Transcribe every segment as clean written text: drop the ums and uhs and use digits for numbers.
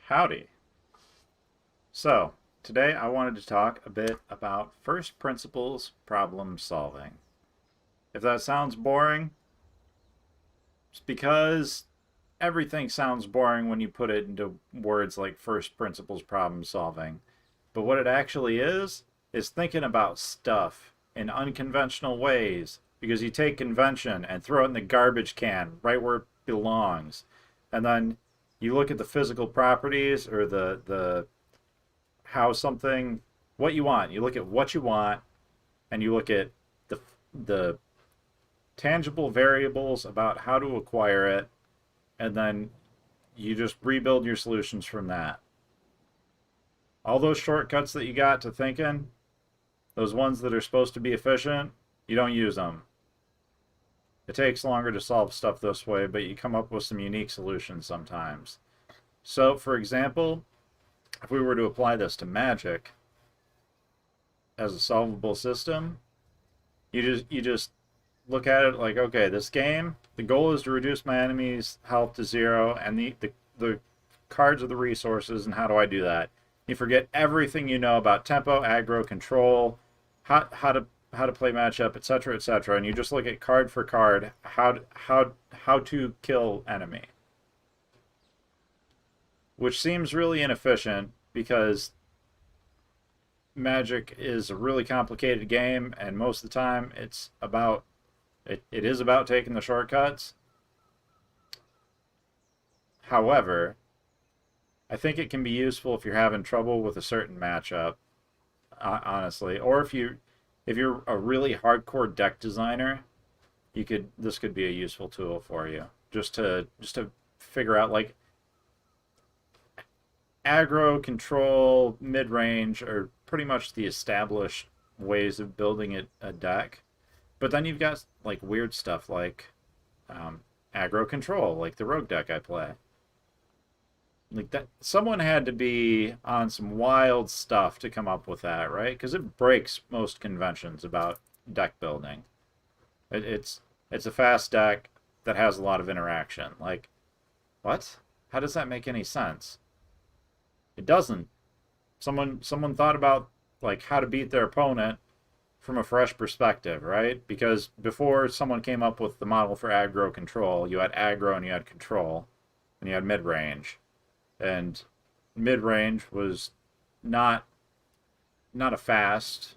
Howdy. So, today I wanted to talk a bit about first principles problem solving. If that sounds boring, it's because everything sounds boring when you put it into words like first principles problem solving. But what it actually is thinking about stuff in unconventional ways because you take convention and throw it in the garbage can right where it belongs. And then you look at the physical properties or the how something what you want. You look at what you want and you look at the tangible variables about how to acquire it, and then you just rebuild your solutions from that. All those shortcuts that you got to thinking, those ones that are supposed to be efficient, you don't use them. It takes longer to solve stuff this way, but you come up with some unique solutions sometimes. So, for example, if we were to apply this to magic as a solvable system, you just look at it like, okay, this game, the goal is to reduce my enemy's health to zero, and the cards are the resources, and how do I do that? You forget everything you know about tempo, aggro, control, how to play matchup, etc., and you just look at card for card how to kill enemy, which seems really inefficient because Magic is a really complicated game, and most of the time it is about taking the shortcuts. However, I think it can be useful if you're having trouble with a certain matchup, honestly, or if you're a really hardcore deck designer, this could be a useful tool for you just to figure out like aggro, control, mid range are pretty much the established ways of building a deck. But then you've got like weird stuff like aggro control, like the rogue deck I play. Like that, someone had to be on some wild stuff to come up with that, right? Because it breaks most conventions about deck building. It's a fast deck that has a lot of interaction. Like, what? How does that make any sense? It doesn't. Someone thought about like how to beat their opponent from a fresh perspective, right? Because before someone came up with the model for aggro control, you had aggro and you had control, and you had mid range, and mid range was not not a fast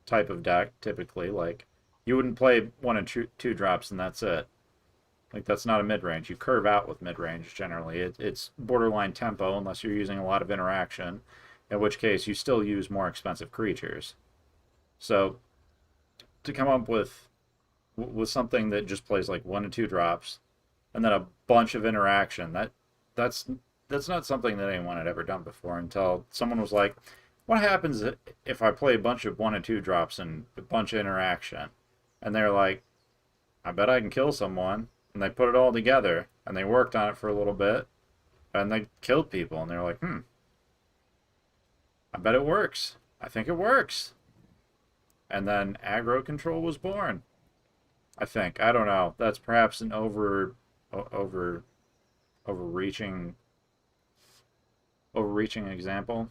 type of deck typically. Like you wouldn't play one and two drops and that's it. Like that's not a mid range. You curve out with mid range generally. It's borderline tempo unless you're using a lot of interaction, in which case you still use more expensive creatures. So to come up with something that just plays like one and two drops, and then a bunch of interaction, that's that's not something that anyone had ever done before until someone was like, "What happens if I play a bunch of one and two drops and a bunch of interaction?" And they're like, "I bet I can kill someone." And they put it all together and they worked on it for a little bit and they killed people and they're like, I bet it works. I think it works. And then aggro control was born. I think. I don't know. That's perhaps an over overreaching overreaching example.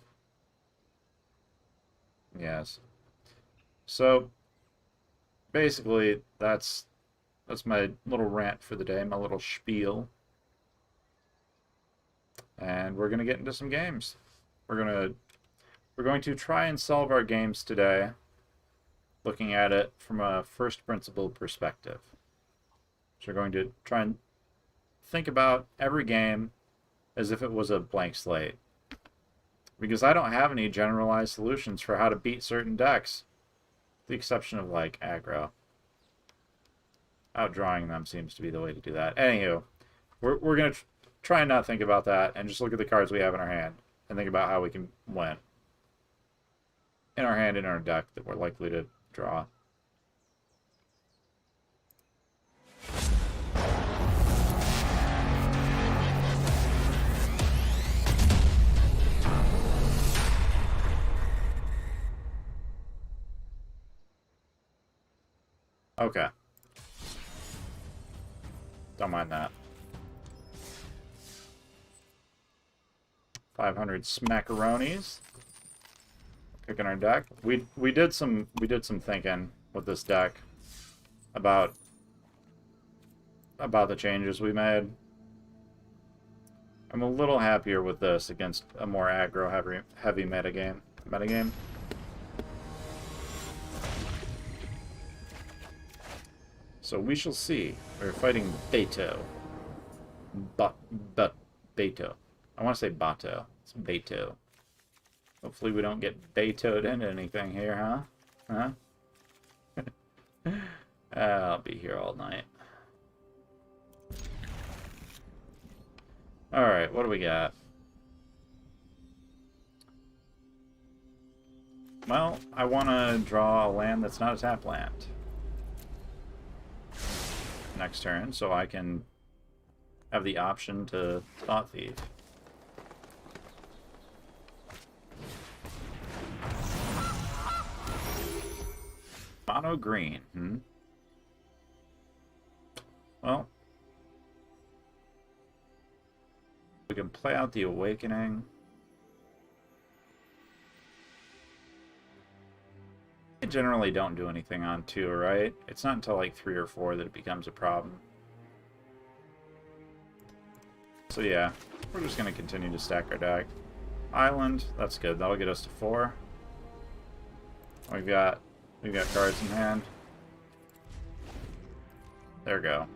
Yes. So basically that's my little rant for the day, my little spiel. And we're gonna get into some games. We're going to try and solve our games today, looking at it from a first principle perspective. So we're going to try and think about every game as if it was a blank slate. Because I don't have any generalized solutions for how to beat certain decks, with the exception of like aggro. Outdrawing them seems to be the way to do that. Anywho, we're going to try and not think about that and just look at the cards we have in our hand and think about how we can win in our hand and in our deck that we're likely to draw. Okay. Don't mind that. 500 smackaronis. Picking our deck. We did some thinking with this deck about the changes we made. I'm a little happier with this against a more aggro heavy metagame. So we shall see. We're fighting Beto. Beto. I want to say Bato. It's Beto. Hopefully we don't get Betoed into anything here, huh? Huh? I'll be here all night. Alright, what do we got? Well, I want to draw a land that's not a tap land next turn, so I can have the option to Thought Thief. Mono green, Well, we can play out the Awakening. I generally don't do anything on 2, right? It's not until like 3 or 4 that it becomes a problem. So yeah, we're just going to continue to stack our deck. Island, that's good. That'll get us to 4. We've got cards in hand. There we go.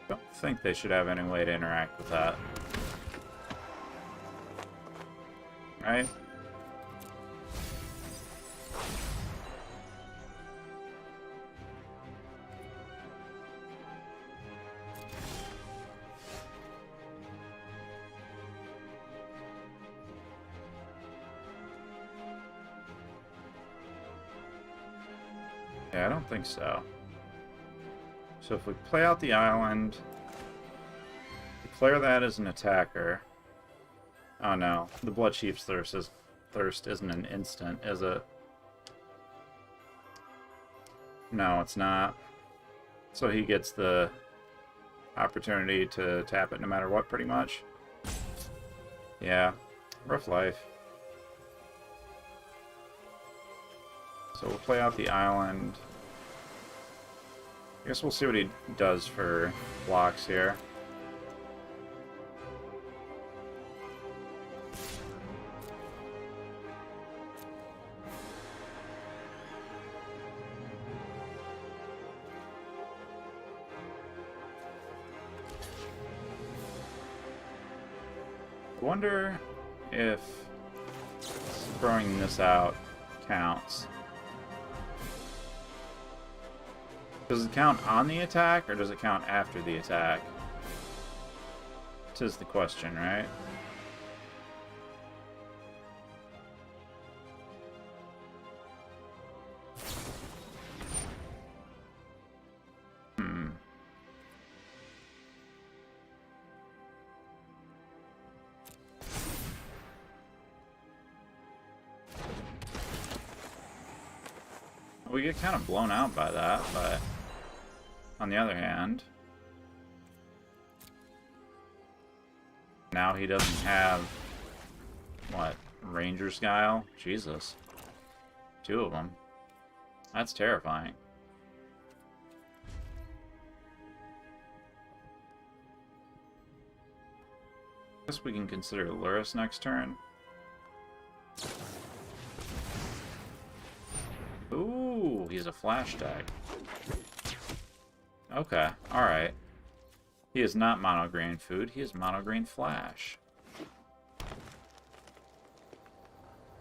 Don't think they should have any way to interact with that. Right? Yeah, I don't think so. So if we play out the island, declare that as an attacker. Oh no, the Blood Chief's thirst isn't an instant, is it? No, it's not. So he gets the opportunity to tap it no matter what, pretty much. Yeah, rough life. So we'll play out the island. I guess we'll see what he does for blocks here. I wonder if throwing this out counts. Does it count on the attack, or does it count after the attack? This is the question, right? We get kind of blown out by that, but on the other hand, now he doesn't have, what, Ranger's Guile? Jesus. 2 of them. That's terrifying. Guess we can consider Lurrus next turn. Ooh, he's a flash deck. Okay, alright. He is not mono green food, he is mono green flash.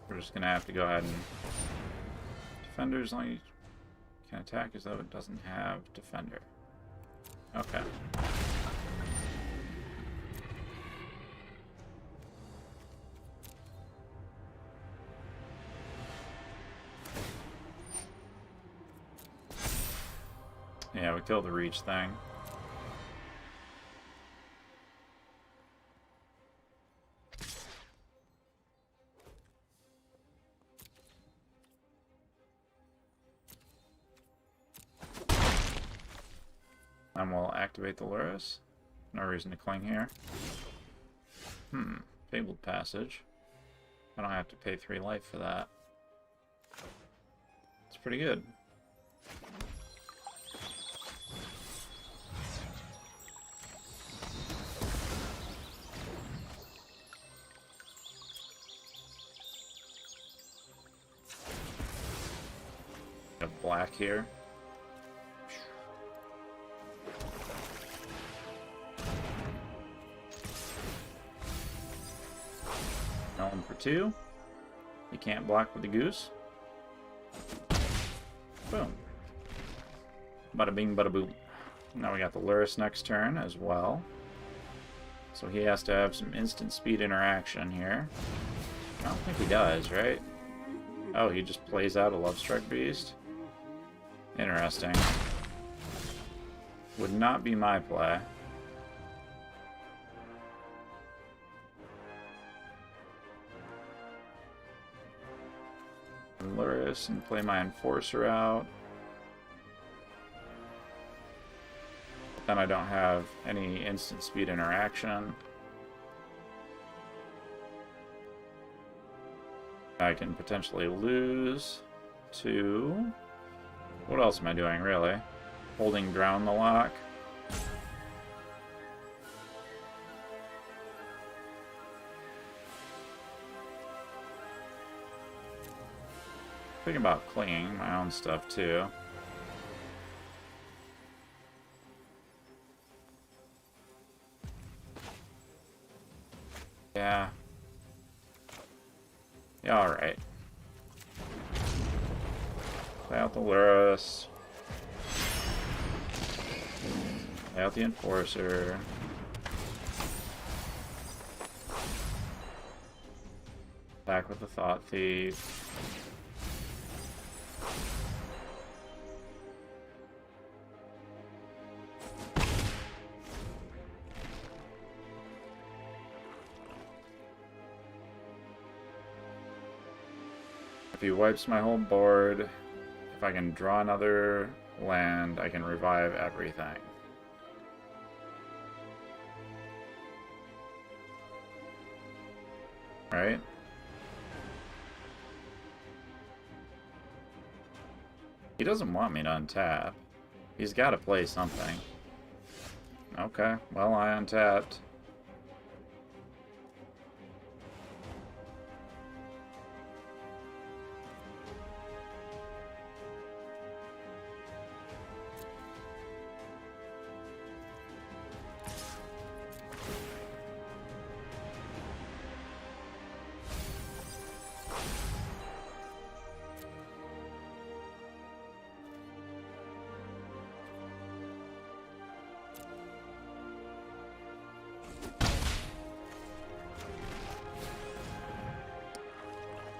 We're just gonna have to go ahead and Defender's only can attack as though it doesn't have Defender. Okay. Yeah, we killed the reach thing. Then we'll activate the Lurrus. No reason to cling here. Fabled Passage. I don't have to pay 3 life for that. It's pretty good. Got black here. Melon for 2. You can't block with the goose. Boom. Bada bing, bada boom. Now we got the Lurrus next turn as well. So he has to have some instant speed interaction here. I don't think he does, right? Oh, he just plays out a Love Struck Beast. Interesting. Would not be my play. Lurrus and play my Enforcer out. Then I don't have any instant speed interaction. I can potentially lose to... What else am I doing, really? Holding Drown the Lock. Thinking about clinging my own stuff, too. Yeah. Yeah, alright. Play out the Lurrus. Play out the Enforcer. Back with the Thought Thief. If he wipes my whole board, if I can draw another land, I can revive everything. Right? He doesn't want me to untap. He's got to play something. Okay, well, I untapped.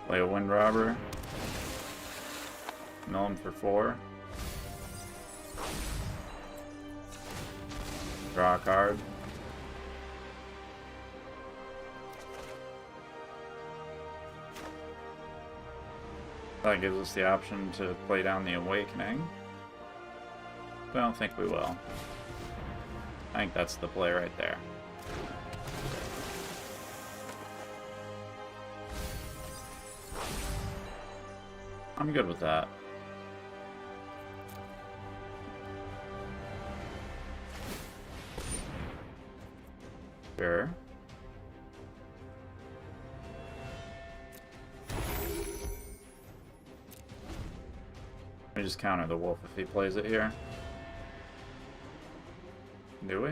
Play a Wind Robber. Mill him for 4. Draw a card. That gives us the option to play down the Awakening. But I don't think we will. I think that's the play right there. I'm good with that. Sure. We just counter the wolf if he plays it here. Do we?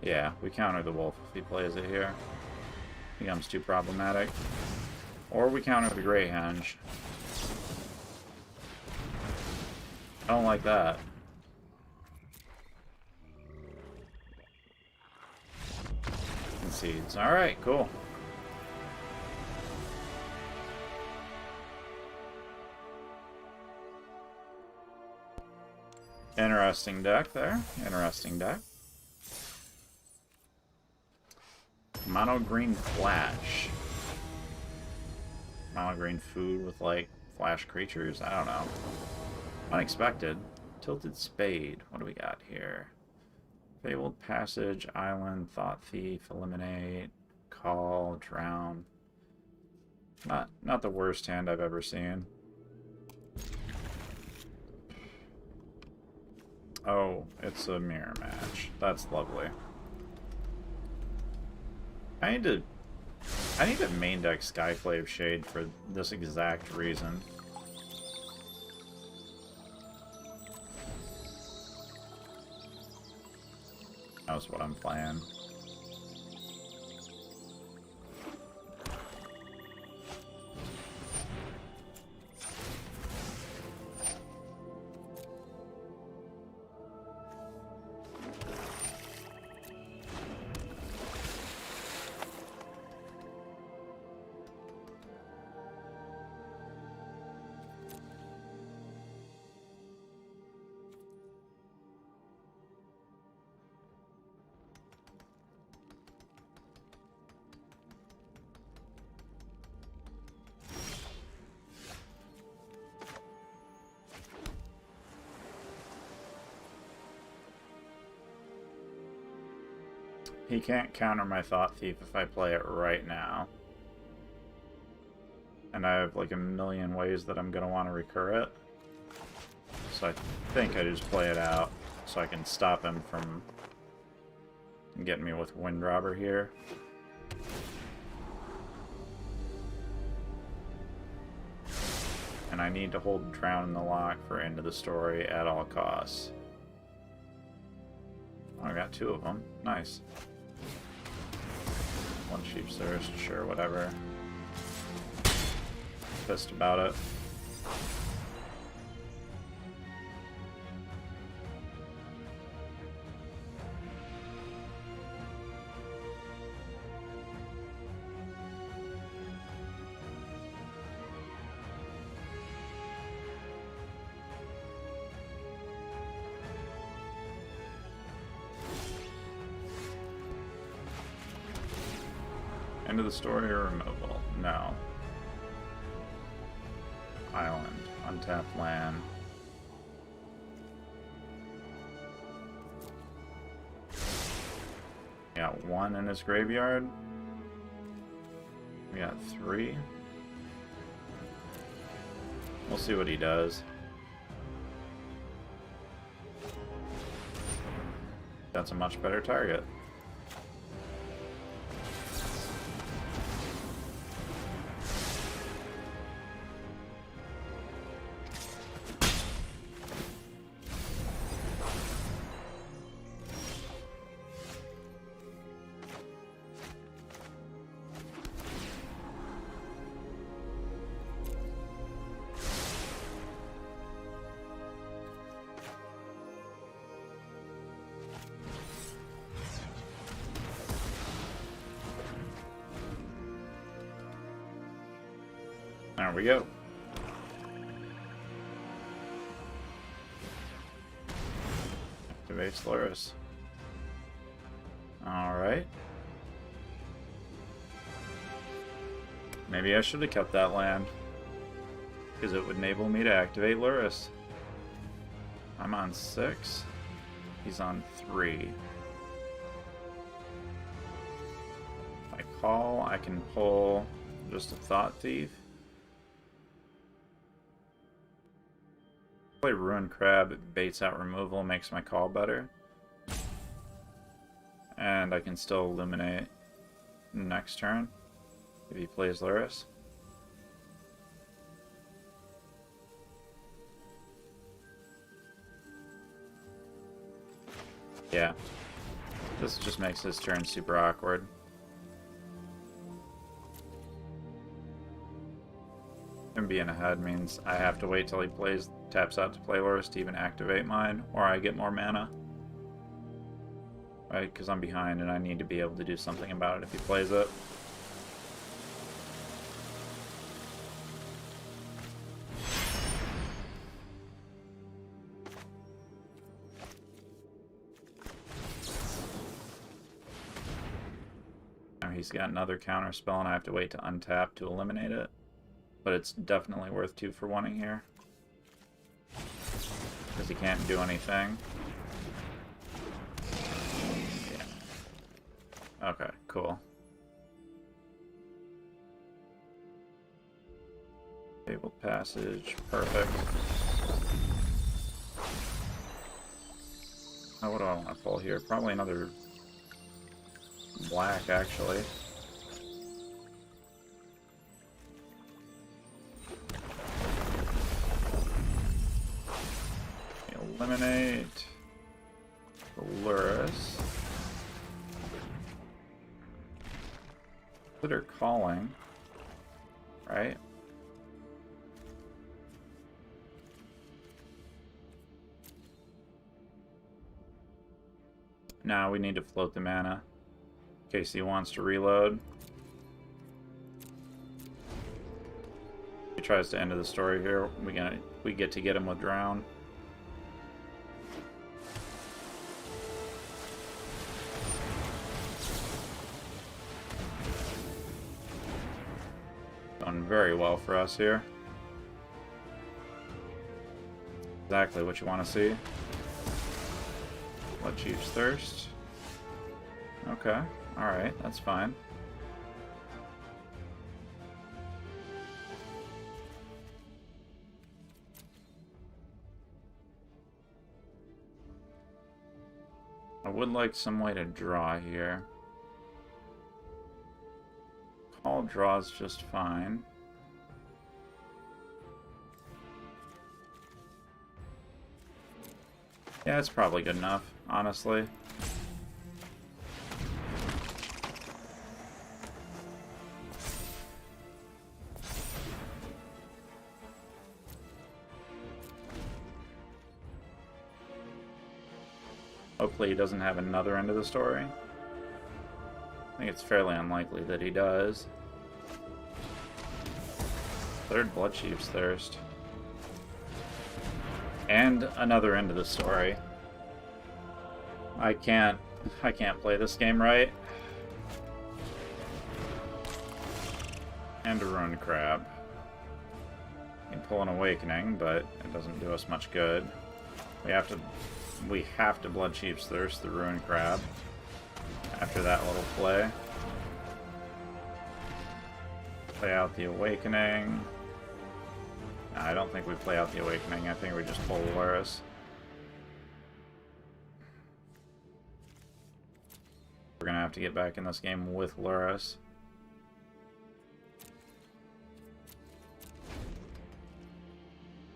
Yeah, we counter the wolf if he plays it here. Becomes too problematic. Or we counter the Grey Henge. I don't like that. Concedes. Alright, cool. Interesting deck there. Interesting deck. Mono green flash. Mono green food with like flash creatures. I don't know. Unexpected. Tilted Spade. What do we got here? Fabled Passage, Island, Thought Thief, Eliminate, Call, Drown. Not the worst hand I've ever seen. Oh, it's a mirror match. That's lovely. I need to main deck Skyclave Shade for this exact reason. That's what I'm playing. He can't counter my Thought Thief if I play it right now. And I have like a million ways that I'm going to want to recur it. So I think I just play it out so I can stop him from getting me with Windrobber here. And I need to hold Drown in the Lock for End of the Story at all costs. Oh, I got two of them. Nice. One Sheep's Thirst, sure, whatever. Pissed about it. End of the Story or removal? No. Island. Untapped land. We got one in his graveyard. We got three. We'll see what he does. That's a much better target. There we go. Activates Lurrus. Alright. Maybe I should have kept that land, because it would enable me to activate Lurrus. I'm on 6. He's on 3. If I call, I can pull just a Thought Thief. Play Ruined Crab, it baits out removal, makes my call better. And I can still eliminate next turn if he plays Lurrus. Yeah. This just makes his turn super awkward. Him being ahead means I have to wait till he taps out to play Lurrus to even activate mine, or I get more mana. Right, because I'm behind and I need to be able to do something about it if he plays it. Now he's got another counter spell and I have to wait to untap to eliminate it. But it's definitely worth 2 for 1-ing here. because he can't do anything. Yeah. Okay, cool. Fabled Passage, perfect. Oh, what do I want to pull here? Probably another black, actually. Eliminate the Lurrus. Consider calling, right? Now we need to float the mana in case he wants to reload. He tries to end the story here. We get to get him with Drown. Done very well for us here. Exactly what you want to see. Bloodchief's Thirst. Okay, alright, that's fine. I would like some way to draw here. Call draws just fine. Yeah, it's probably good enough, honestly. Hopefully he doesn't have another end of the story. I think it's fairly unlikely that he does. Third Bloodchief's Thirst. And another end of the story. I can't play this game right. And a Ruined Crab. You can pull an Awakening, but it doesn't do us much good. We have to Bloodchief's Thirst the Ruined Crab after that little play. Play out the Awakening. No, I don't think we play out the Awakening. I think we just pull Lurrus. We're gonna have to get back in this game with Lurrus.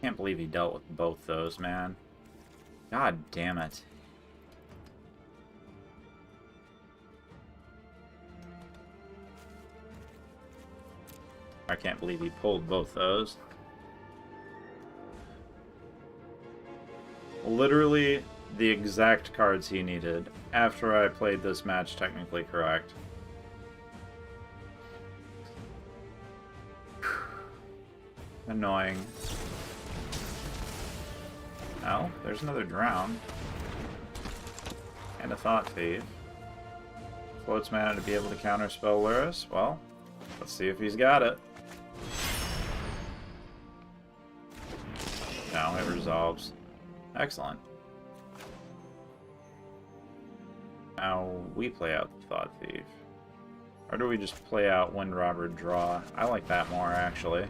Can't believe he dealt with both those, man. God damn it. I can't believe he pulled both those. Literally the exact cards he needed after I played this match technically correct. Annoying. Oh, there's another Drown. And a Thought Thief. Floats mana to be able to counterspell Lurrus. Well, let's see if he's got it. No, it resolves. Excellent. Now we play out the Thought Thief. Or do we just play out Wind Robber draw? I like that more, actually.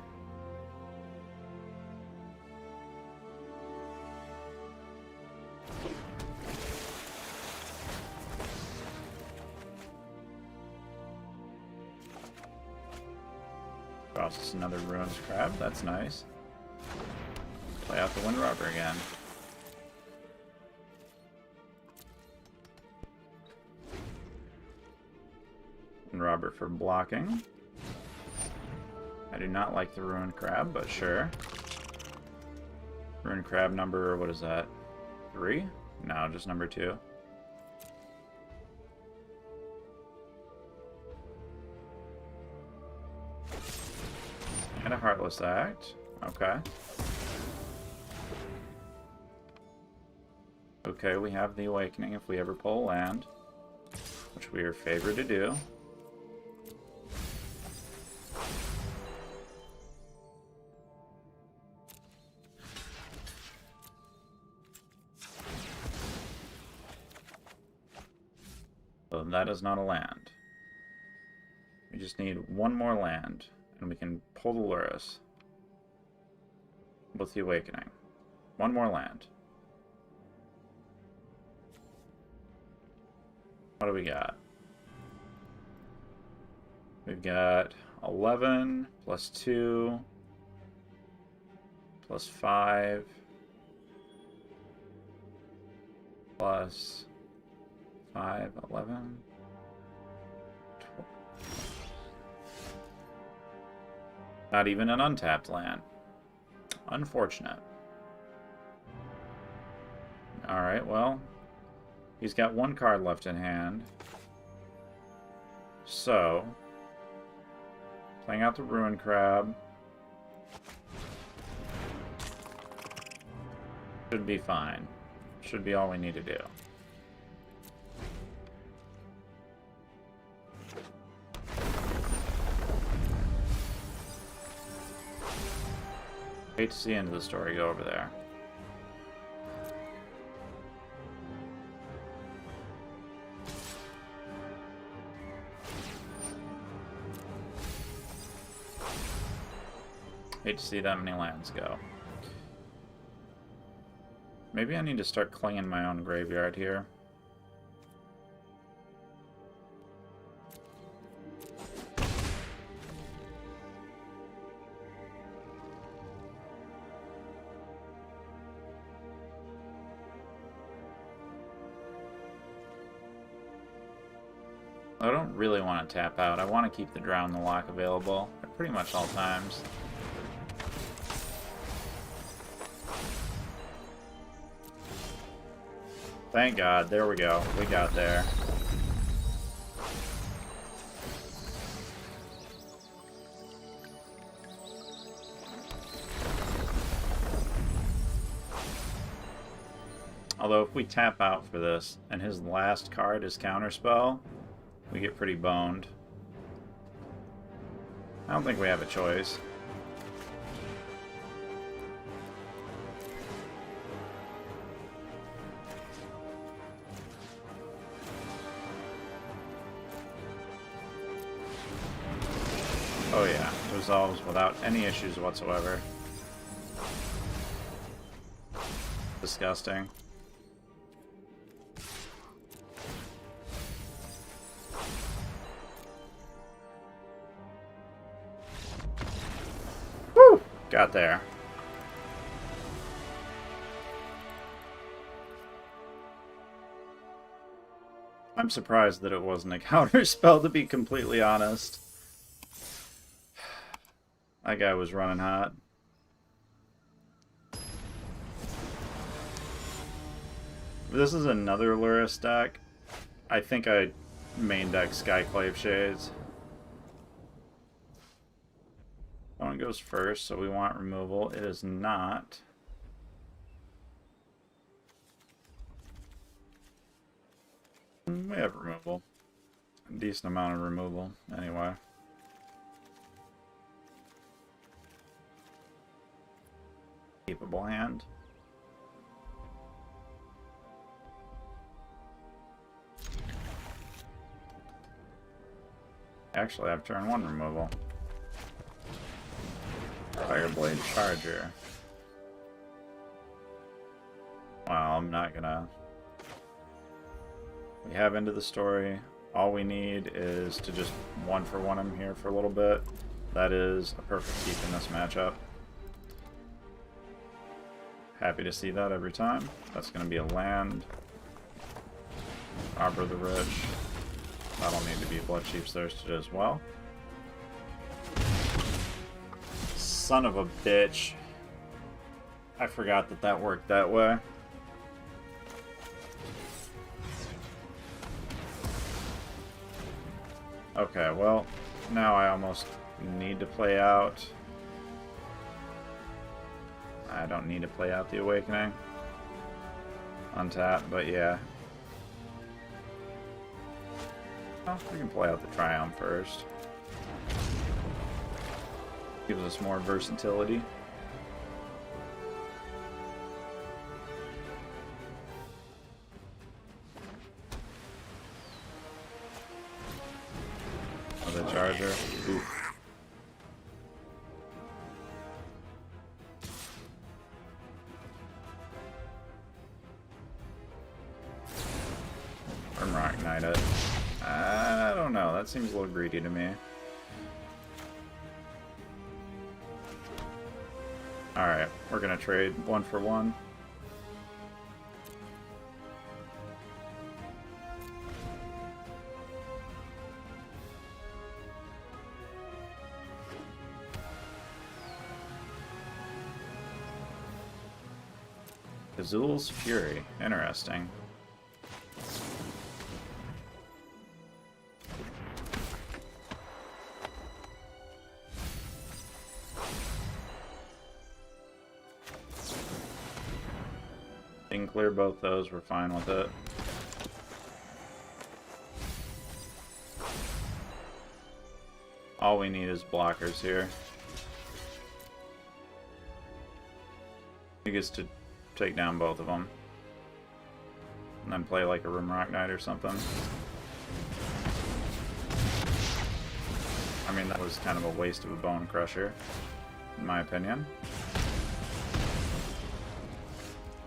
Costs us another Ruined Crab, that's nice. Play out the Wind Robber again. Wind Robber for blocking. I do not like the Ruined Crab, but sure. Ruined Crab number, what is that? 3? No, just number 2. And a Heartless Act. Okay. Okay, we have the Awakening if we ever pull land, which we are favored to do. So that is not a land. We just need one more land, and we can pull the Lurrus with the Awakening. One more land. What do we got? We've got 11 plus 2 plus 5 plus 5, 11, 12. Not even an untapped land. Unfortunate. Alright, well, he's got one card left in hand. So, playing out the Ruin Crab should be fine. Should be all we need to do. Hate to see the end of the story go over there. Hate to see that many lands go. Maybe I need to start clinging my own graveyard here. I don't really want to tap out. I want to keep the Drown the Lock available at pretty much all times. Thank God. There we go. We got there. Although if we tap out for this, and his last card is Counterspell, we get pretty boned. I don't think we have a choice. Oh yeah, resolves without any issues whatsoever. Disgusting. Woo! Got there. I'm surprised that it wasn't a counter spell, to be completely honest. That guy was running hot. If this is another Lurrus deck, I think I main deck Skyclave Shades. That one goes first, so we want removal. It is not. We have removal. A decent amount of removal, anyway. Capable hand. Actually, I have turn 1 removal. Fireblade Charger. Well, I'm not gonna... We have End of the Story. All we need is to just 1-for-1 him here for a little bit. That is a perfect keep in this matchup. Happy to see that every time. That's going to be a land. Arbor the Rich. That'll need to be Bloodchief's Thirsted as well. Son of a bitch. I forgot that that worked that way. Okay, well, now I almost need to play out. I don't need to play out the Awakening. Untap, but yeah. Well, we can play out the Triumph first. Gives us more versatility. charger. Oof. Rock Knight it. I don't know. That seems a little greedy to me. Alright, we're gonna trade 1 for 1. Azul's Fury. Interesting. Can clear both those, we're fine with it. All we need is blockers here. He gets to take down both of them. And then play like a Rimrock Knight or something. I mean, that was kind of a waste of a Bone Crusher, in my opinion.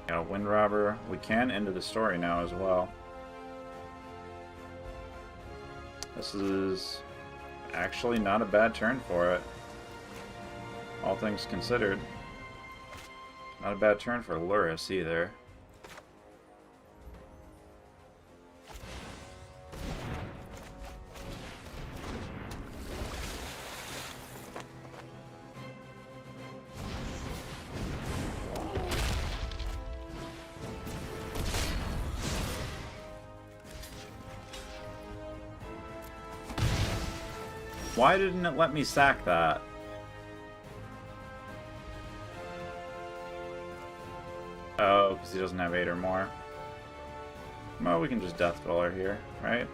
Got a Wind Robber. We can end the story now as well. This is actually not a bad turn for it. All things considered. Not a bad turn for Lurrus either. Why didn't it let me sack that? Oh, because he doesn't have 8 or more. Well, we can just Death Dweller here, right?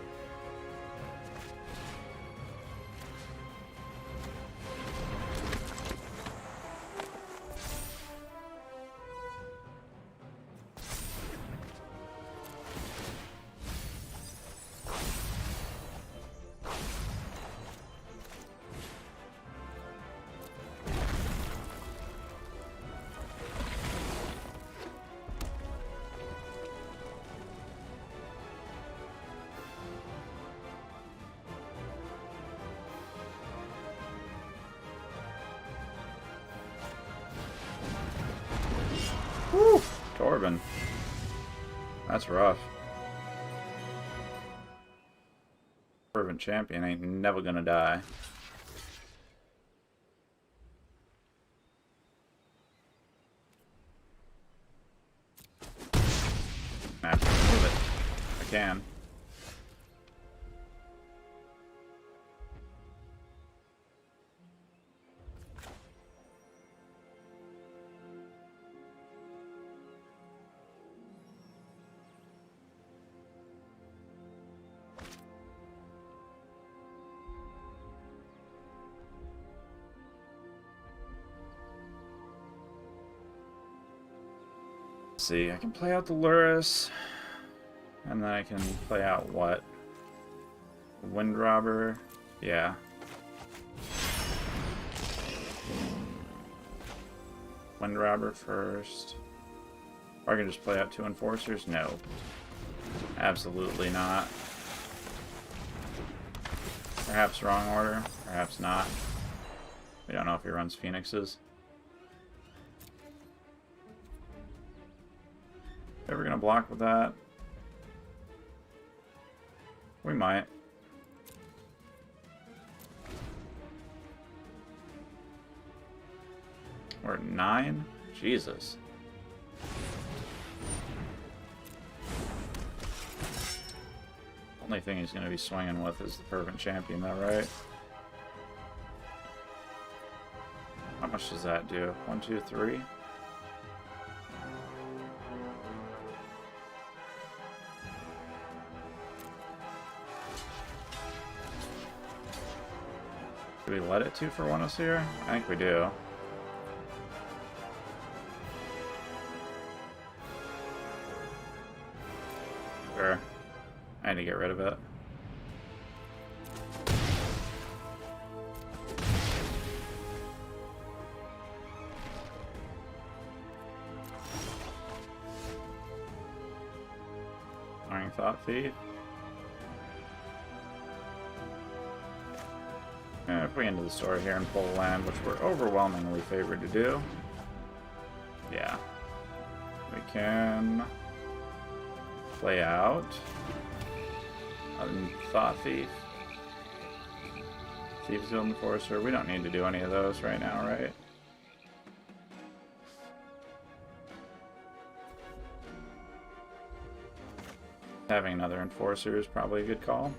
Whew, Torben. That's rough. Fervent Champion ain't never gonna die. I have to move it. I can. See, I can play out the Lurrus, and then I can play out what? Wind Robber? Yeah. Wind Robber first. Or I can just play out 2 Enforcers? No. Absolutely not. Perhaps wrong order, perhaps not. We don't know if he runs Phoenixes. Ever gonna block with that? We might. We're at 9? Jesus. Only thing he's gonna be swinging with is the Fervent Champion, though, right? How much does that do? 1, 2, 3? Do we let it 2 for 1 us here? I think we do. Sure. I need to get rid of it. thief. And if we enter the store here and pull land, which we're overwhelmingly favored to do, yeah, we can play out a Thought Thief, Thieves Guild Enforcer. We don't need to do any of those right now, right? Having another Enforcer is probably a good call.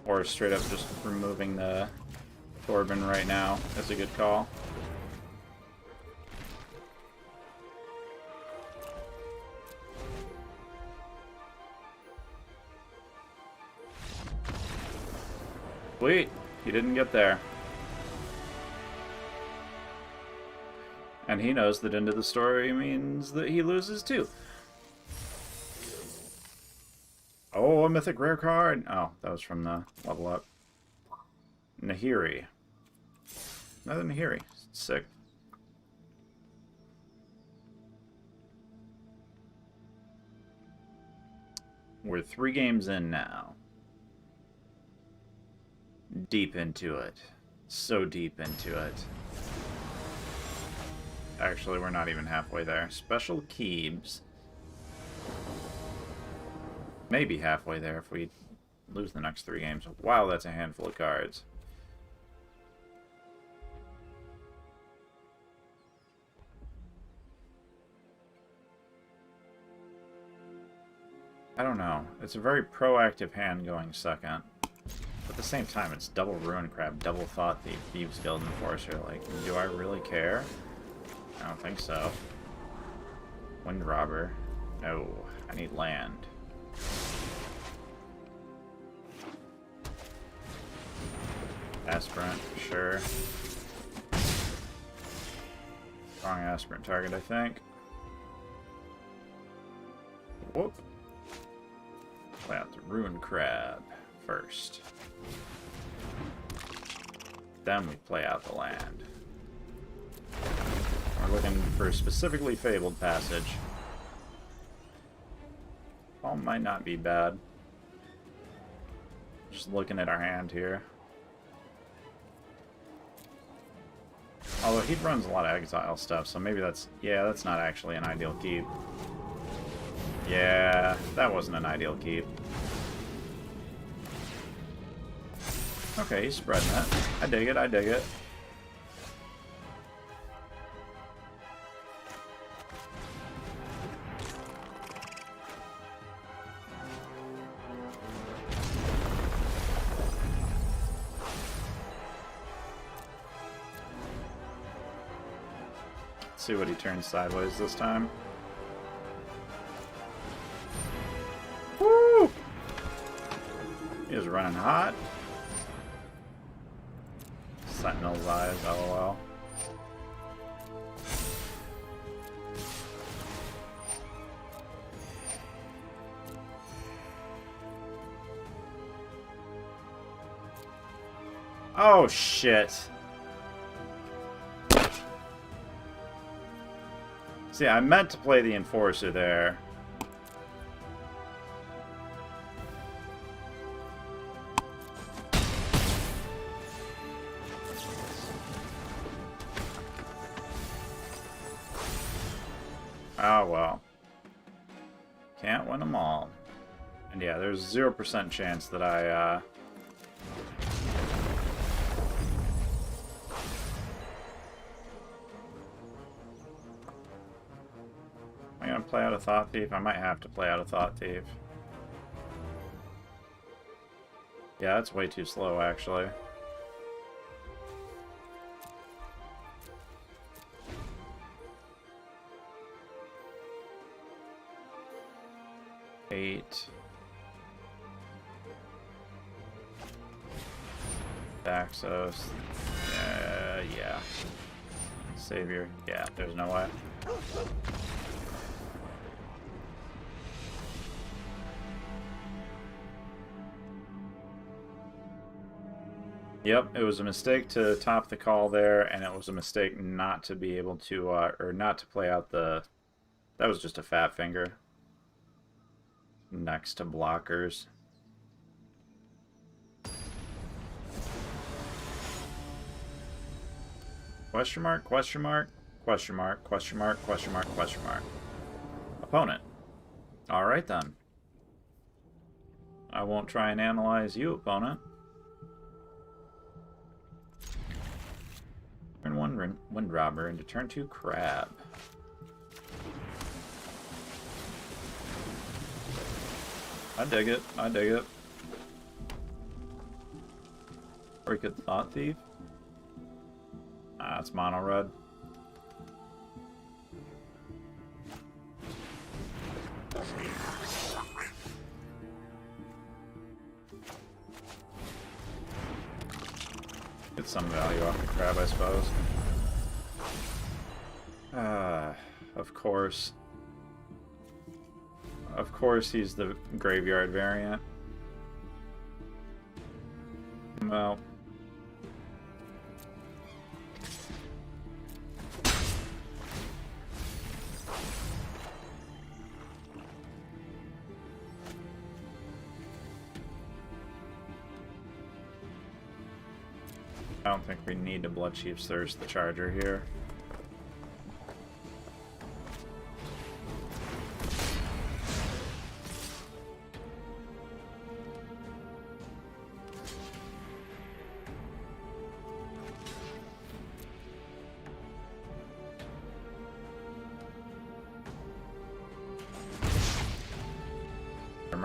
Or straight up just removing the Corbin right now is a good call. Sweet, he didn't get there. And he knows that into the story means that he loses too. Oh, a mythic rare card! Oh, that was from the level up. Nahiri. Another Nahiri. Sick. We're 3 games in now. Deep into it. So deep into it. Actually, we're not even halfway there. Special Keebs. Maybe halfway there if we lose the next 3 games. Wow, that's a handful of cards. I don't know. It's a very proactive hand going second. But at the same time, it's double Ruin Crab, double Thought Thief, Thieves Guild Enforcer. Like, do I really care? I don't think so. Wind Robber. No, I need land. Aspirant, sure. Wrong aspirant target, I think. Whoop. Play out the Ruin Crab first. Then we play out the land. We're looking for specifically Fabled Passage. All might not be bad. Just looking at our hand here. Although he runs a lot of exile stuff, so maybe that's... Yeah, that's not actually an ideal keep. Yeah, that wasn't an ideal keep. Okay, he's spreading it. I dig it, I dig it. See what he turns sideways this time. Woo! He is running hot. Sentinel's eyes, lol. Oh shit. See, I meant to play the Enforcer there. Oh well. Can't win them all. And yeah, there's 0% chance that I, Am I gonna play out a Thought Thief? I might have to play out a Thought Thief. Yeah, that's way too slow, actually. Eight. Daxos. Yeah. Savior. Yeah, there's no way. Yep, it was a mistake to top the call there, and it was a mistake not to be able to, or not to play out the That was just a fat finger. Next to blockers. Question mark, question mark, question mark, question mark, question mark, question mark. Opponent. Alright then. I won't try and analyze you, opponent. Turn 1 Wind Robber into turn 2 Crab. I dig it. I dig it. Or he could Thought Thief. Ah, it's mono red. Get some value off the crab, I suppose. Of course. Of course he's the graveyard variant. Well. I don't think we need to Blood Chief's Thirst the Charger here.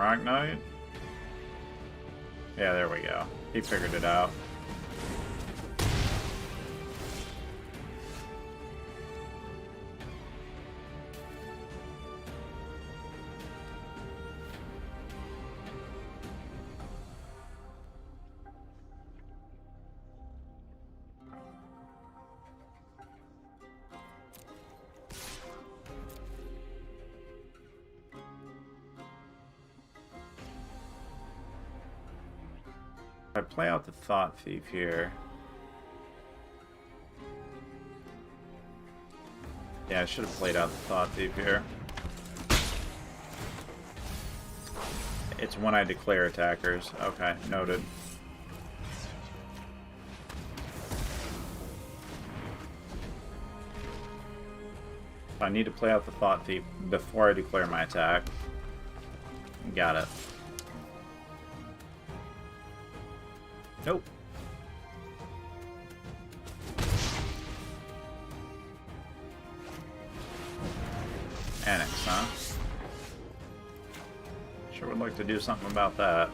Rock Knight? Yeah, there we go. He figured it out. I play out the Thought Thief here. Yeah, I should have played out the Thought Thief here. It's when I declare attackers. Okay, noted. I need to play out the Thought Thief before I declare my attack. Got it. Nope. Annex, huh? Sure would like to do something about that.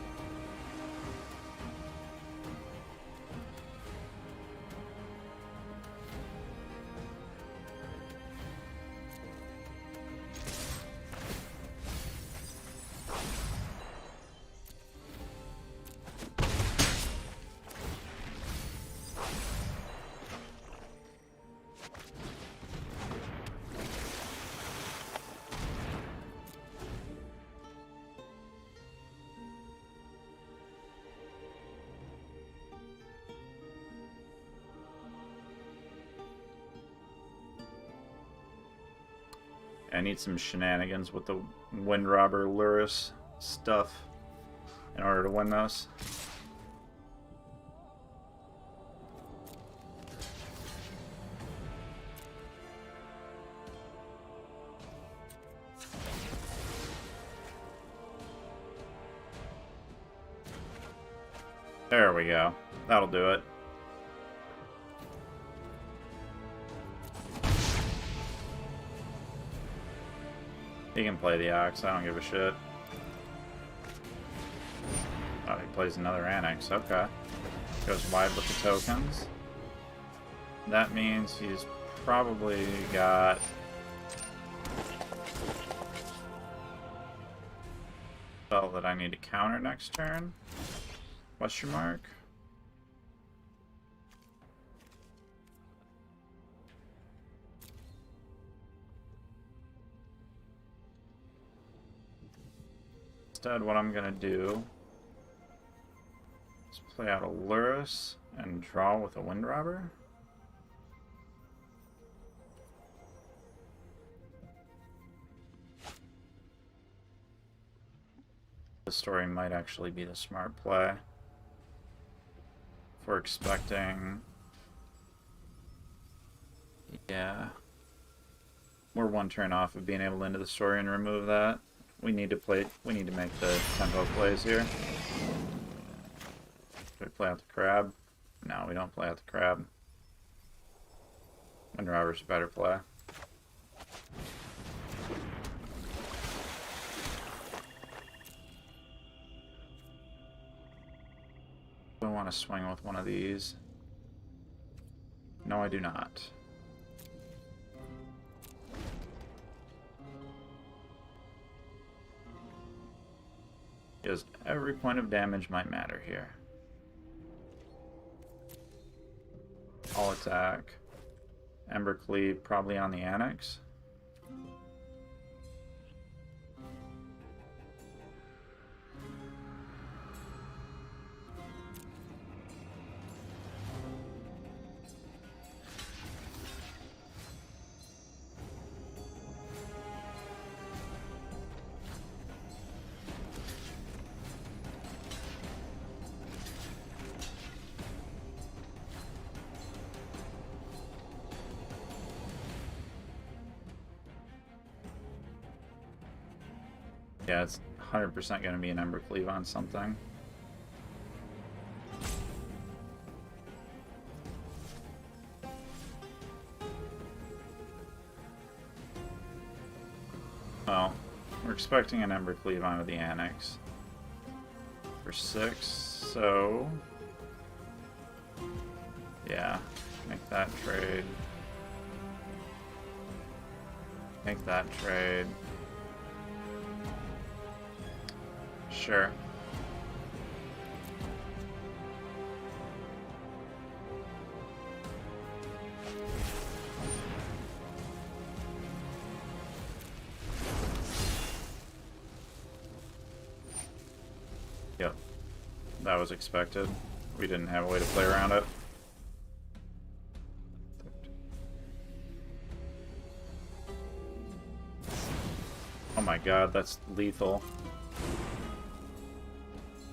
I need some shenanigans with the Wind Robber Lurrus stuff in order to win this. There we go. That'll do it. He can play the Ox, I don't give a shit. Oh, he plays another Annex, okay. Goes wide with the tokens. That means he's probably got... spell that I need to counter next turn? Question mark? Instead, what I'm gonna do is play out a Lurrus and draw with a Wind Robber. The story might actually be the smart play. If we're expecting... Yeah. We're one turn off of being able to into the story and remove that. We need to make the tempo plays here. Do we play out the crab? No, we don't play out the crab. And Robert's better play. Do I want to swing with one of these? No, I do not. Because every point of damage might matter here. All attack. Ember Cleave probably on the Annex. Yeah, it's 100% going to be an Ember Cleave on something. Well, we're expecting an Ember Cleave onto the Annex for 6, so yeah, make that trade. Make that trade. Sure. Yep. That was expected. We didn't have a way to play around it. Oh my god, that's lethal.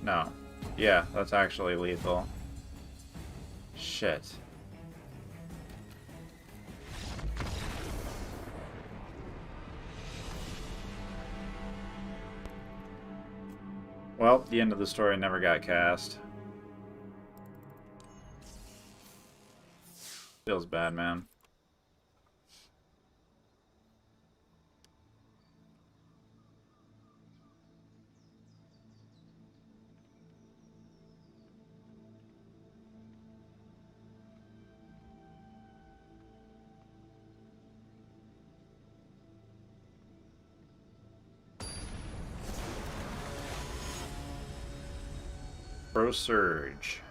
No. Yeah, that's actually lethal. Shit. Well, the end of the story never got cast. Feels bad, man. Pro Surge.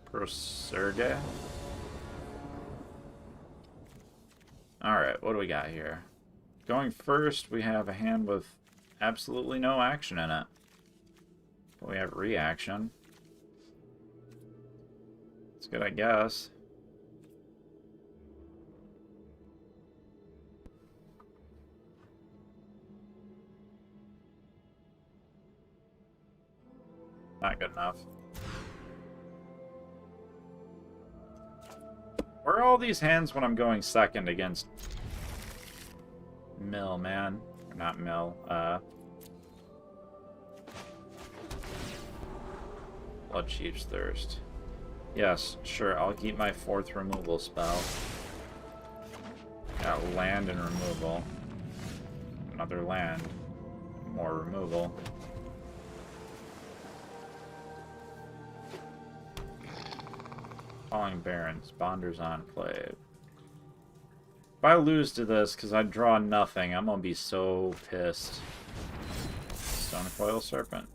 Pro Surge? Alright, what do we got here? Going first, we have a hand with absolutely no action in it. But we have reaction. It's good, I guess. Not good enough. Where are all these hands when I'm going second against Mill, man? Or not Mill, Bloodchief's Thirst. Yes, sure, I'll keep my 4th removal spell. Got land and removal. Another land. More removal. Falling Barrens, Bonder's Enclave. If I lose to this, because I draw nothing, I'm gonna be so pissed. Stonecoil Serpent.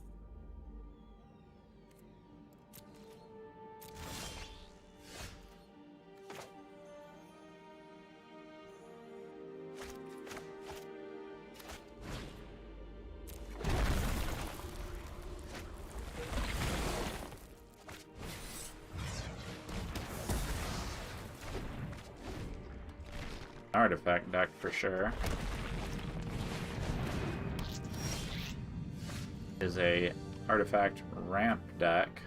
Artifact deck for sure. is a artifact ramp deck.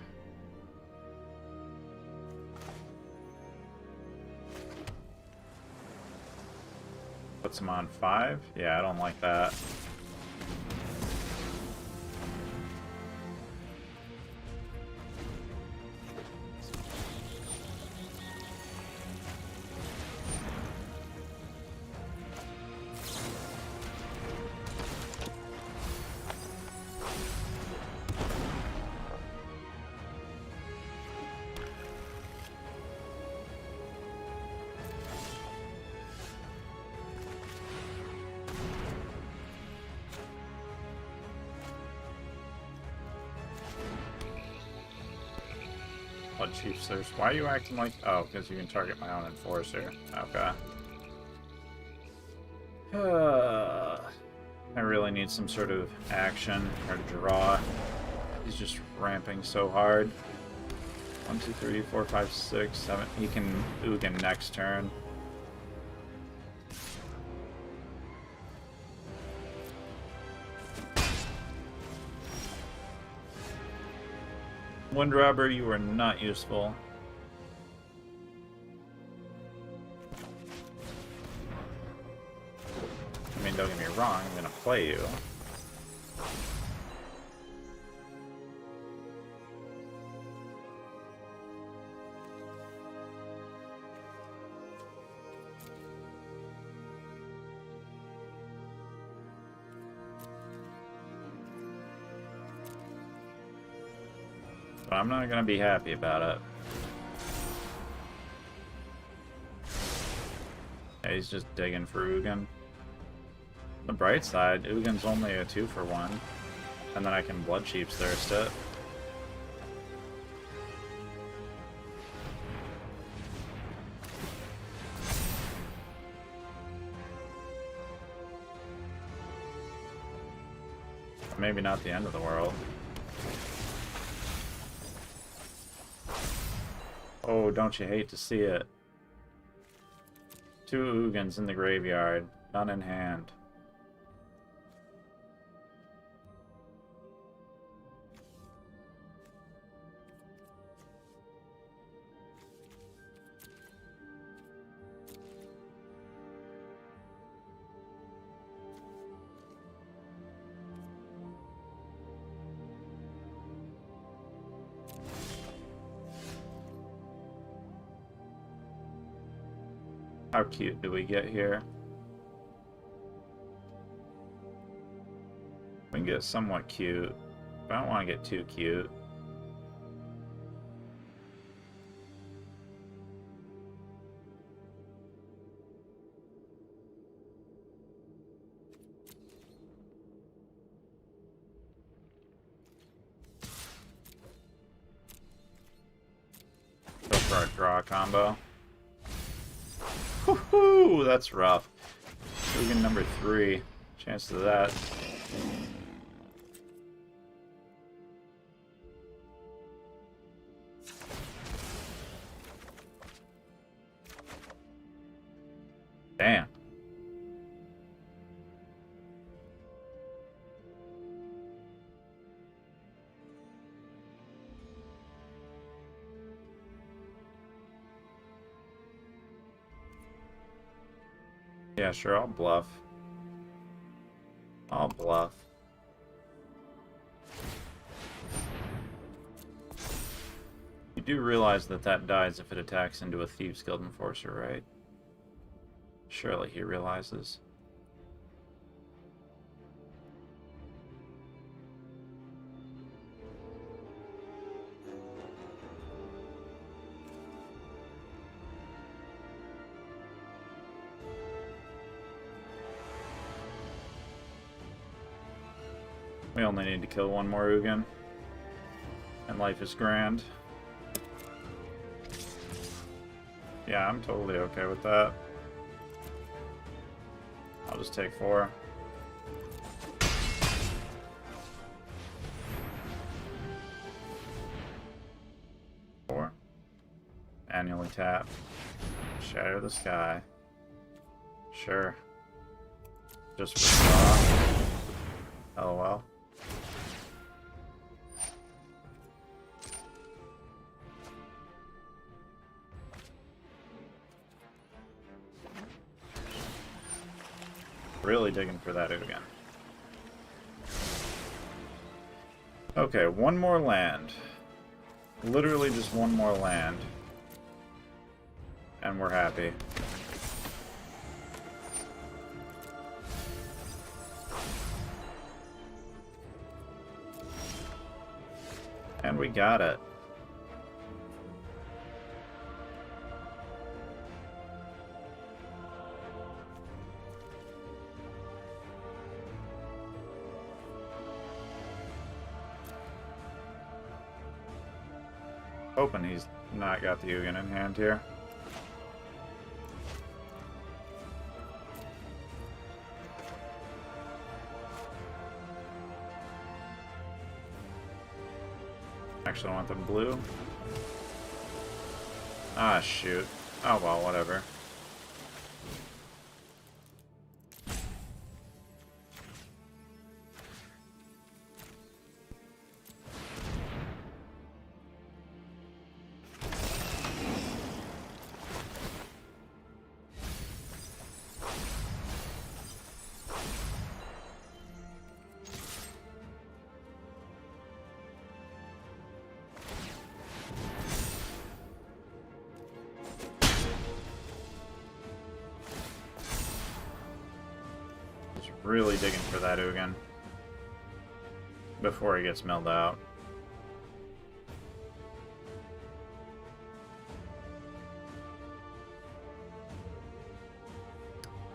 Puts him on 5? Yeah, I don't like that. Blood Chief Thirst. Why are you acting like... Oh, because you can target my own Enforcer. Okay. I really need some sort of action or draw. He's just ramping so hard. 1, 2, 3, 4, 5, 6, 7. He can Ugin next turn. Windrobber, you are not useful. I mean, don't get me wrong, I'm gonna play you. But I'm not gonna be happy about it. Yeah, he's just digging for Ugin. On the bright side, Ugin's only a 2-for-1. And then I can Blood Chief's Thirst it. Maybe not the end of the world. Oh, don't you hate to see it? 2 Ugins in the graveyard, none in hand. How cute do we get here? We can get somewhat cute, but I don't want to get too cute. Go for our draw combo. Woohoo! That's rough. Ugin number 3. Chance of that. Damn. Yeah, sure, I'll bluff. I'll bluff. You do realize that that dies if it attacks into a Thieves Guild Enforcer, right? Surely he realizes. We only need to kill one more Ugin. And life is grand. Yeah, I'm totally okay with that. I'll just take 4. Annually tap. Shatter the sky. Sure. Just for LOL. really digging for that again. Okay, one more land. Literally just one more land. And we're happy. And we got it. Hoping he's not got the Ugin in hand here. Actually, I want them blue. Ah, shoot. Oh, well, whatever. Really digging for that Ugin before he gets milled out.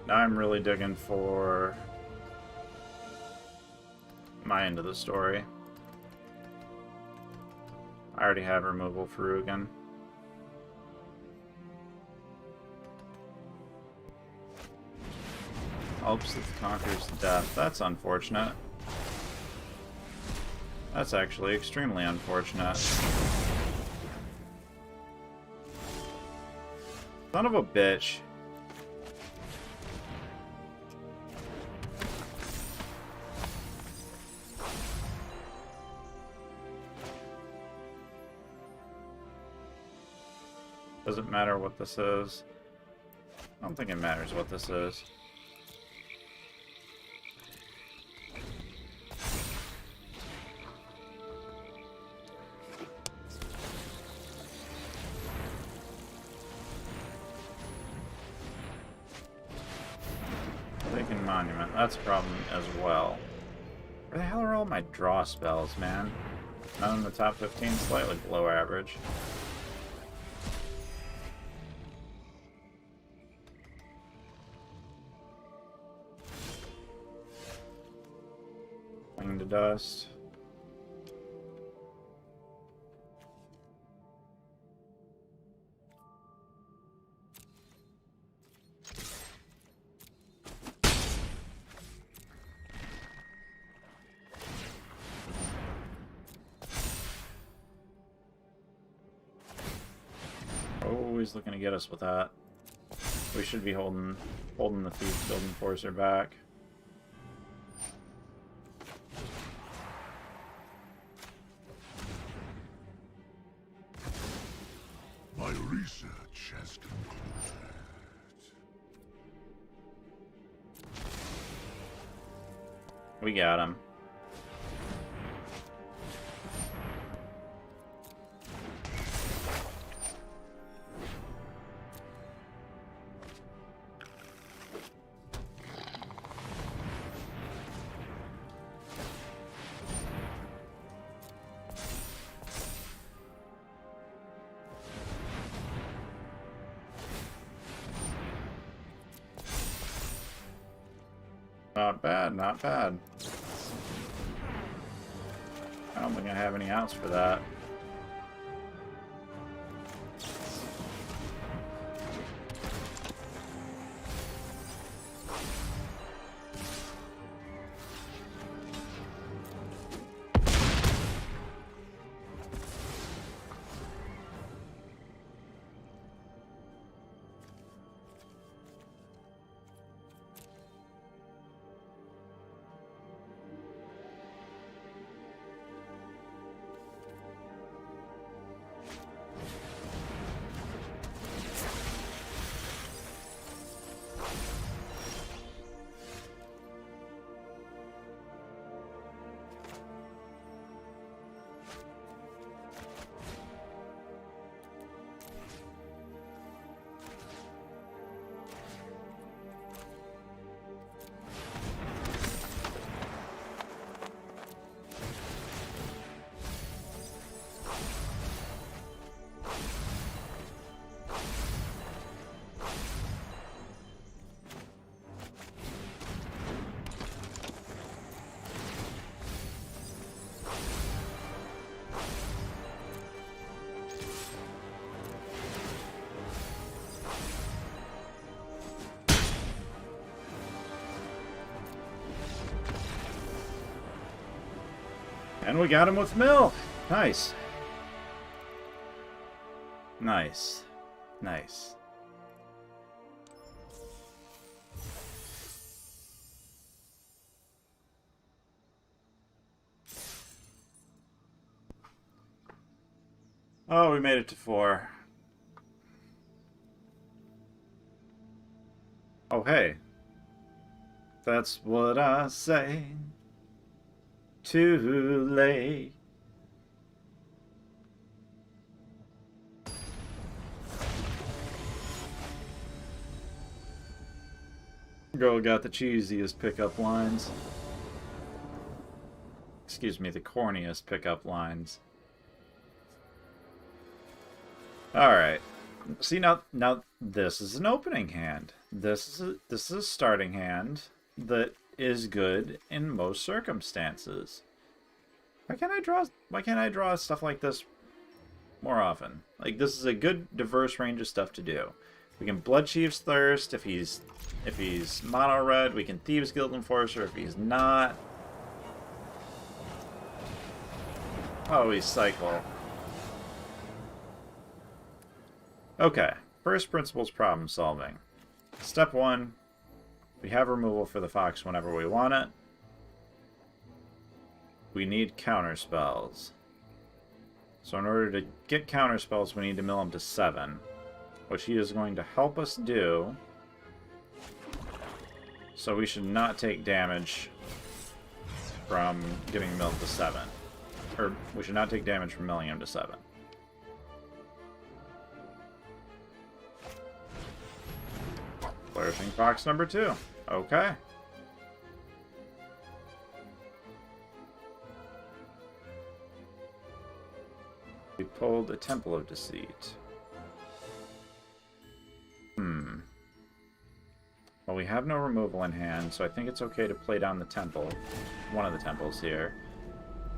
Now I'm really digging for my end of the story. I already have removal for Ugin. Hopes that conquers death. That's unfortunate. That's actually extremely unfortunate. Son of a bitch. Does it matter what this is? I don't think it matters what this is. Monument. That's a problem as well. Where the hell are all my draw spells, man? None in the top 15, slightly below average. Cling to dust. Always looking to get us with that. We should be holding the Thief Building Forcer back. My research has concluded. We got him. Not bad, not bad. I don't think I have any outs for that. And we got him with mill. Nice. Nice. Nice. Oh, we made it to 4. Oh, hey. That's what I say. Too late. Girl got the cheesiest pickup lines. Excuse me, the corniest pickup lines. Alright. See, now this is an opening hand. This is a starting hand that is good in most circumstances. Why can't I draw stuff like this more often? Like, this is a good diverse range of stuff to do. We can Blood Chief's Thirst if he's mono red. We can Thieves Guild Enforcer if he's not. Oh, he's cycle. Okay, first principles problem solving. Step 1, we have removal for the fox whenever we want it. We need counter spells. So in order to get counter spells, we need to mill him to 7, which he is going to help us do. So we should not take damage from getting milled to 7. Or we should not take damage from milling him to 7. Flourishing Fox number 2. Okay. We pulled a Temple of Deceit. Well, we have no removal in hand, so I think it's okay to play down the temple. One of the temples here.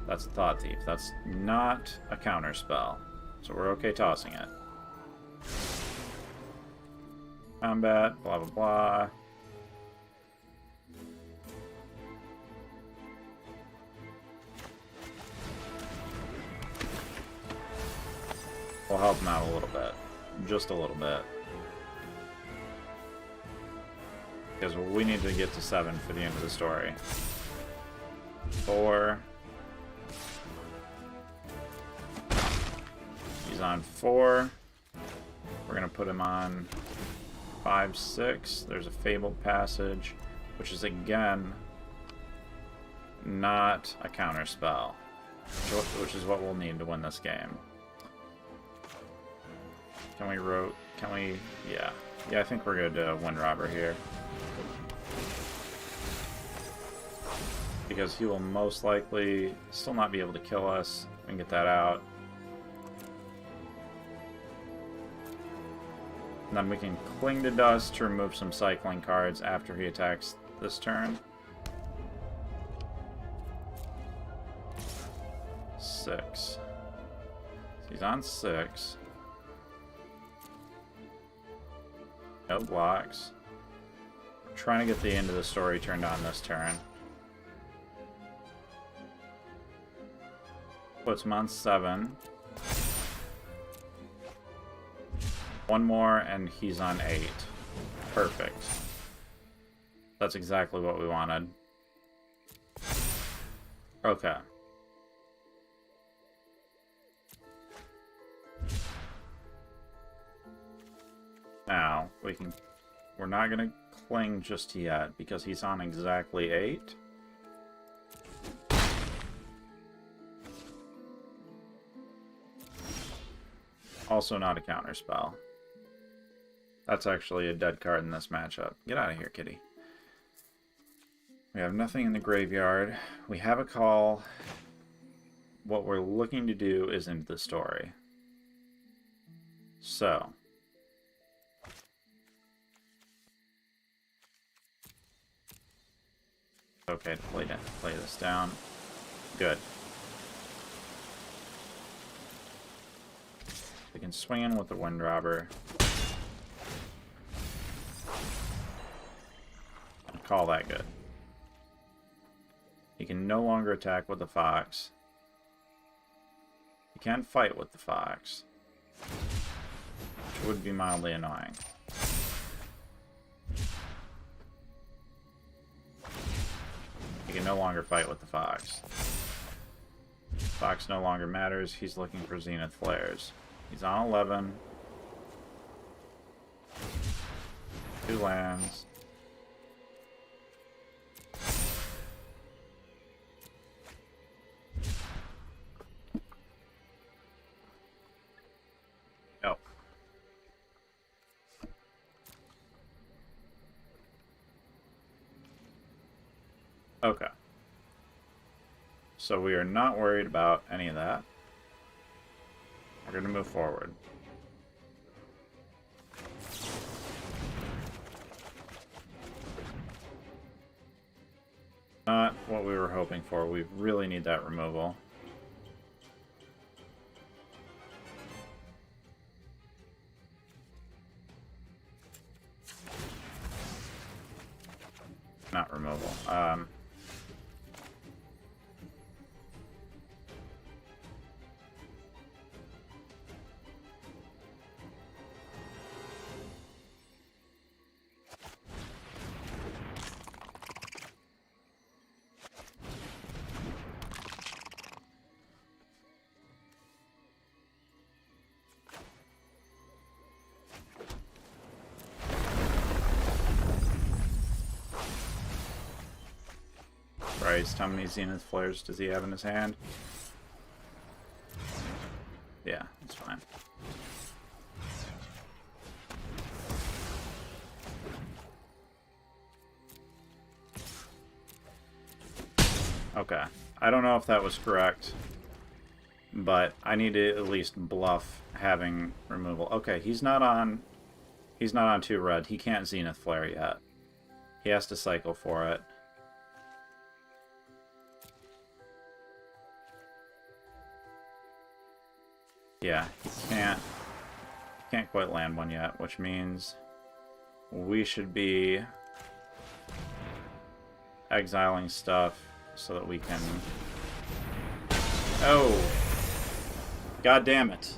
That's a Thought Thief. That's not a counter spell. So we're okay tossing it. Combat, blah blah blah. We'll help him out a little bit. Just a little bit. Because we need to get to 7 for the end of the story. 4. He's on 4. We're going to put him on 5, 6. There's a Fabled Passage, which is, again, not a counter spell. Which is what we'll need to win this game. Can we... Yeah. Yeah, I think we're good to Wind Robber here. Because he will most likely still not be able to kill us and get that out. And then we can Cling to Dust to remove some cycling cards after he attacks this turn. 6. He's on 6. No blocks. We're trying to get the end of the story turned on this turn. Puts him on 7. One more and he's on 8. Perfect. That's exactly what we wanted. Okay. Now, we're not going to cling just yet because he's on exactly 8. Also not a counter spell. That's actually a dead card in this matchup. Get out of here, kitty. We have nothing in the graveyard. We have a call. What we're looking to do is end the story. So. Okay to play this down. Good. We can swing in with the Wind Robber. And call that good. He can no longer attack with the Fox. You can fight with the fox, which would be mildly annoying. You can no longer fight with the fox. Fox no longer matters. He's looking for Zenith Flares. He's on 11. 2 lands. Oh. Okay. So we are not worried about any of that. We're going to move forward. Not what we were hoping for. We really need that removal. Not removal. Christ, how many Zenith Flares does he have in his hand? Yeah, that's fine. Okay. I don't know if that was correct, but I need to at least bluff having removal. Okay, he's not on 2 red. He can't Zenith Flare yet. He has to cycle for it. Yeah, he can't quite land one yet, which means we should be exiling stuff so that we can... Oh! God damn it.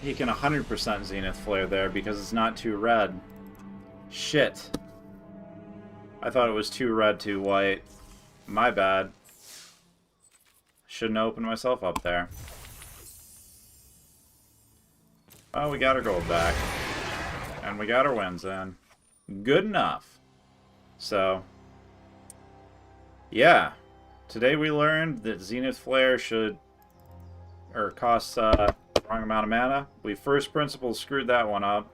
He can 100% Zenith Flare there because it's not 2 red. Shit. I thought it was 2 red, 2 white. My bad. Shouldn't have opened myself up there. Well, we got our gold back. And we got our wins in. Good enough. So, yeah. Today we learned that Zenith Flare costs the wrong amount of mana. We first principles screwed that one up.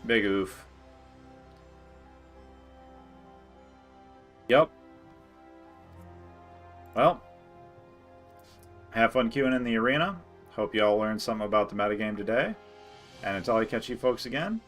Big oof. Yep. Well. Have fun queuing in the arena. Hope you all learned something about the metagame today. And until I catch you folks again,